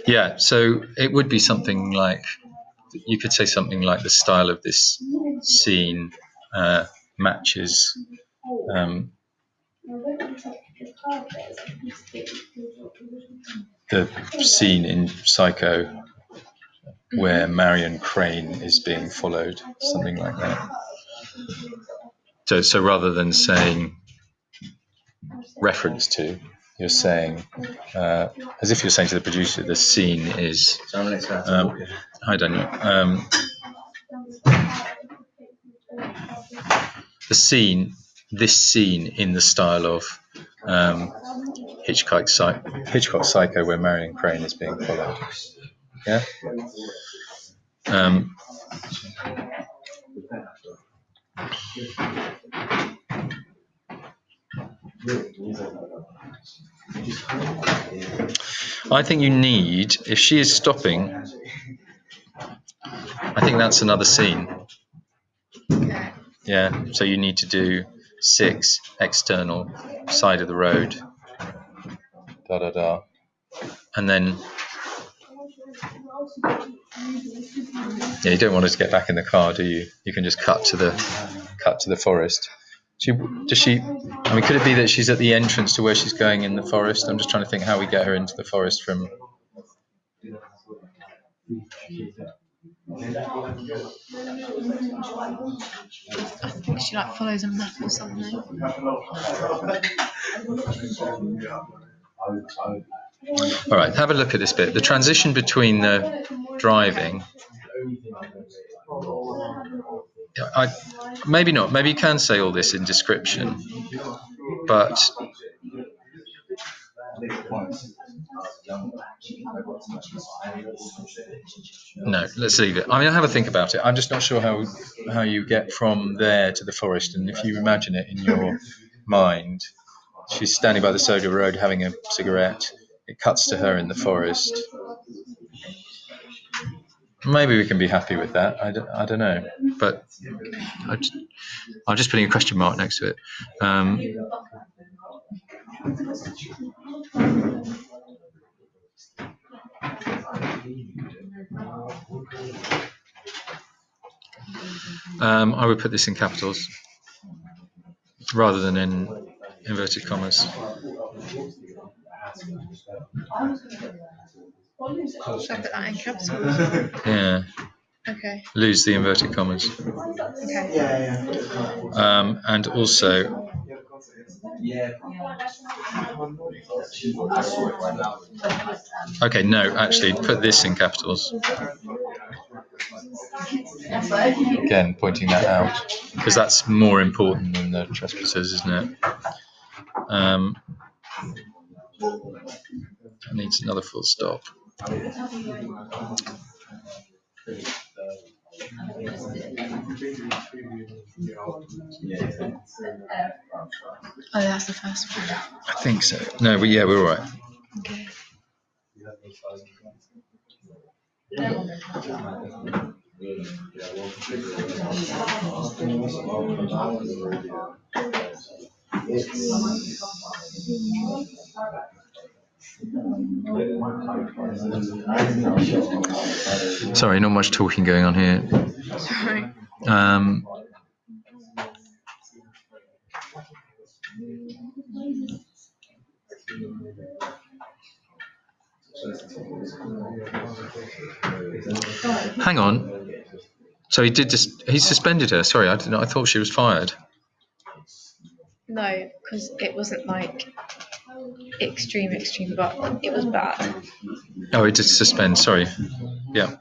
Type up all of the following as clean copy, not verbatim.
Yeah, so it would be something like, you could say something like the style of this scene matches the scene in Psycho where Marion Crane is being followed, something like that. So rather than saying reference to, you're saying, as if you're saying to the producer, the scene is. Hi, Daniel. This scene in the style of Hitchcock Psycho, where Marion Crane is being followed. Yeah. I think you need, if she is stopping, I think that's another scene. Okay. Yeah, so you need to do 6 external side of the road, and then you don't want her to get back in the car, do you? You can just cut to the forest. Does she? I mean, could it be that she's at the entrance to where she's going in the forest? I'm just trying to think how we get her into the forest from. I think she follows a map or something. All right, have a look at this bit. The transition between the driving. Maybe not. Maybe you can say all this in description, but. No, let's leave it. I mean, have a think about it. I'm just not sure how you get from there to the forest. And if you imagine it in your mind, she's standing by the Soda Road having a cigarette. It cuts to her in the forest. Maybe we can be happy with that. I don't know. But I'm just putting a question mark next to it. I would put this in capitals rather than in inverted commas. Should I put that in capitals? Yeah. Okay. Lose the inverted commas. Okay. And also. Okay, no, actually, put this in capitals. Again, pointing that out, because that's more important than the trespassers, isn't it? It needs another full stop. Oh, that's the first one. I think so. No, we're all right. Okay. Sorry, not much talking going on here. Sorry. Hang on. So he suspended her. Sorry, I thought she was fired. No, because it wasn't extreme, but it was bad. Oh, he did suspend. Sorry. Yeah.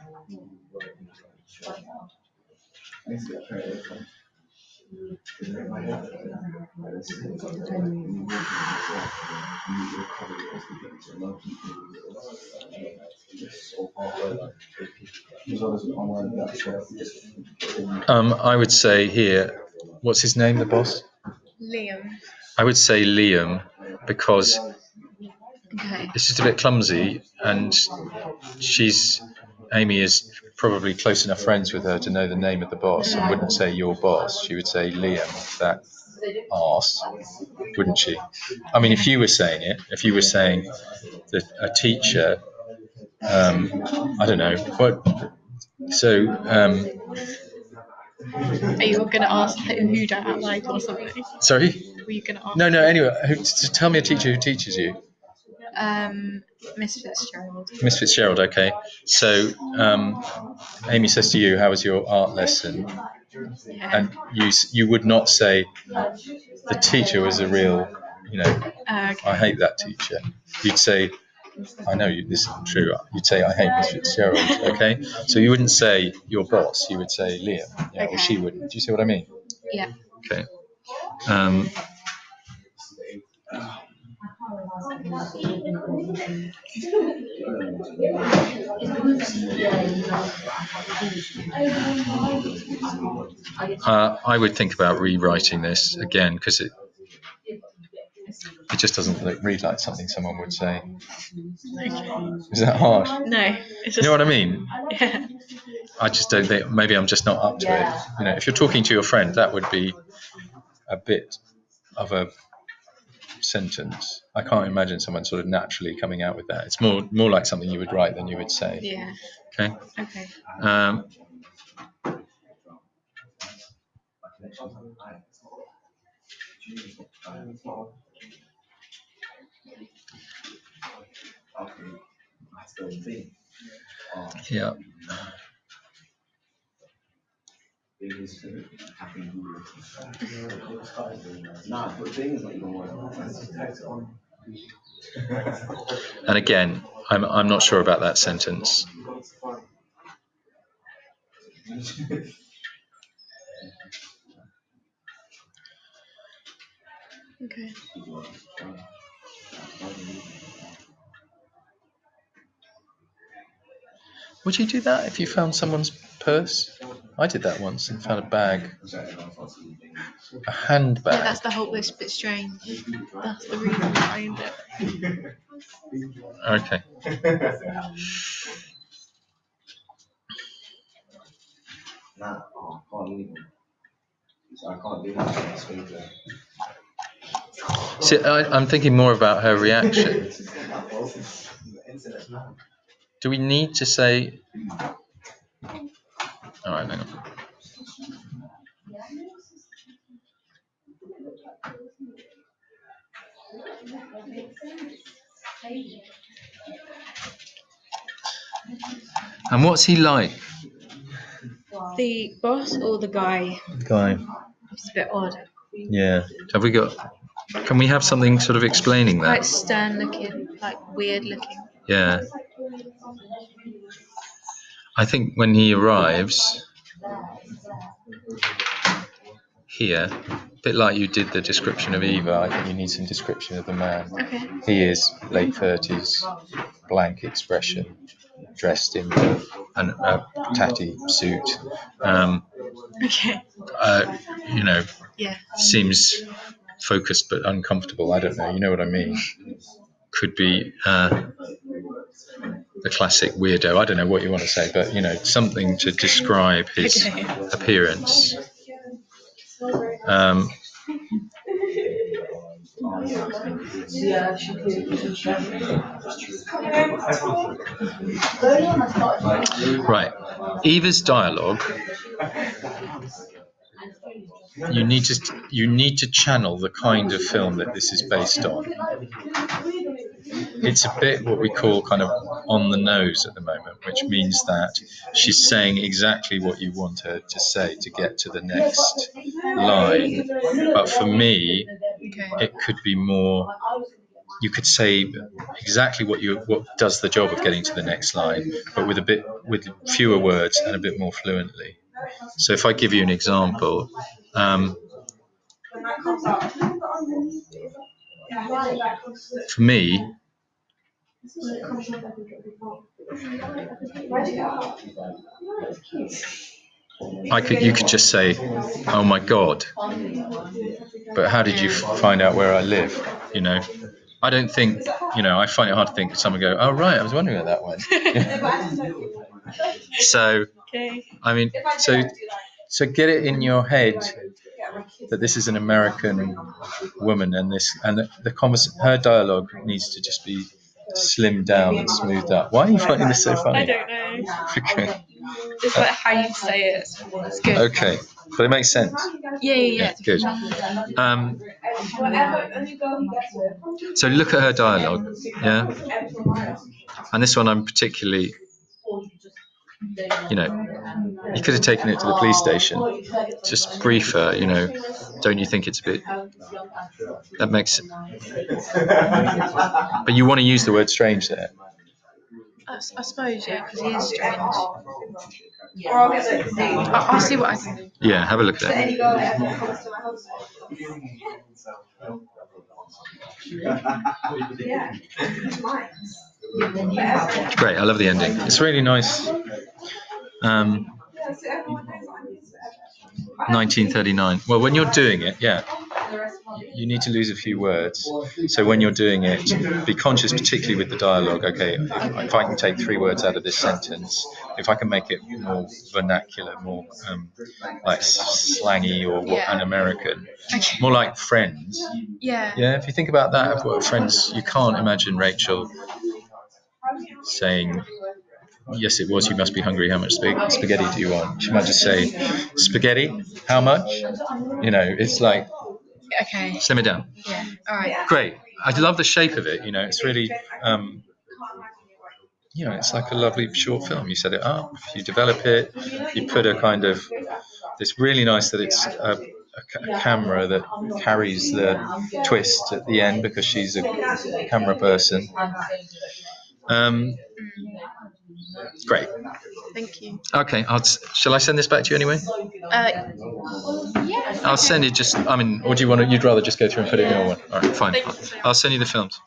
I would say here, what's his name, the boss? Liam. I would say Liam, because Okay. it's just a bit clumsy, and Amy is probably close enough friends with her to know the name of the boss, and wouldn't say your boss. She would say Liam, that arse, wouldn't she? I mean, if you were saying that a teacher I don't know what. So Are you going to ask who don't act like or something? sorry. Were you going to ask? No. Anyway, tell me a teacher who teaches you. Miss Fitzgerald. Miss Fitzgerald. Okay. So Amy says to you, "How was your art lesson?" Yeah. And you would not say the teacher was a real, Okay. I hate that teacher. You'd say, I know this isn't true. You'd say, I hate Miss Fitzgerald. Okay. So you wouldn't say your boss. You would say Liam. Yeah, Okay. Or she wouldn't. Do you see what I mean? Yeah. Okay. I would think about rewriting this again because it just doesn't read like something someone would say. Is that hard? No. It's just, You know what I mean? Yeah. I just don't think. Maybe I'm just not up to it. If you're talking to your friend, that would be a bit of a sentence. I can't imagine someone sort of naturally coming out with that. It's more like something you would write than you would say. Yeah. Okay. Okay. Yeah. And again, I'm not sure about that sentence. Okay. Would you do that if you found someone's purse? I did that once and found a bag, a handbag. Yeah, that's the whole bit strange. That's the reason behind it. Okay. See, I'm thinking more about her reaction. Do we need to say? All right, hang on. And what's he like? The boss or the guy? Guy. It's a bit odd. Yeah. Have we got? Can we have something sort of explaining Quite that? stern looking, like weird looking. Yeah. I think when he arrives here, a bit like you did the description of Eva, I think you need some description of the man. Okay. He is late 30s, blank expression, dressed in a tatty suit. Okay. Yeah. Seems focused but uncomfortable. I don't know. You know what I mean? Could be the classic weirdo. I don't know what you want to say, but something to describe his appearance. Right. Eva's dialogue. You need to channel the kind of film that this is based on. It's a bit what we call kind of on the nose at the moment, which means that she's saying exactly what you want her to say to get to the next line. But for me, it could be more. You could say exactly what does the job of getting to the next line, but with fewer words and a bit more fluently. So if I give you an example. For me, you could just say, "Oh my God," but how did you find out where I live? I don't think, I find it hard to think someone go, "Oh right, I was wondering where that went." So, okay. I mean, so get it in your head that this is an American woman, and her dialogue needs to just be slimmed down and smoothed up. Why are you finding this so funny? I don't know. Okay. It's like how you say it. It's good. Okay, but it makes sense. Yeah. Good. So look at her dialogue, yeah. And this one, I'm particularly, you could have taken it to the police station. Just brief her, Don't you think it's a bit? That makes. But you want to use the word strange there. I suppose, yeah, because he is strange. I'll see what I can do. Yeah, have a look at it. Great, I love the ending. It's really nice. 1939. Well, when you're doing it, you need to lose a few words. So when you're doing it, be conscious, particularly with the dialogue. Okay, if I can take 3 words out of this sentence, if I can make it more vernacular, more like slangy or an American, more like Friends. Yeah. Yeah, if you think about that, Friends, you can't imagine Rachel saying, "Yes, it was. You must be hungry. How much spaghetti do you want?" She might just say, "Spaghetti? How much?" It's like, okay, slim it down. Yeah. All right. Great. I love the shape of it. It's really, it's like a lovely short film. You set it up, you develop it, you put a kind of. It's really nice that it's a camera that carries the twist at the end because she's a camera person. Great. Thank you. Okay. Shall I send this back to you anyway? Yeah. I'll send it. Or do you want to? You'd rather just go through and put it in your one? All right, fine. I'll send you the films.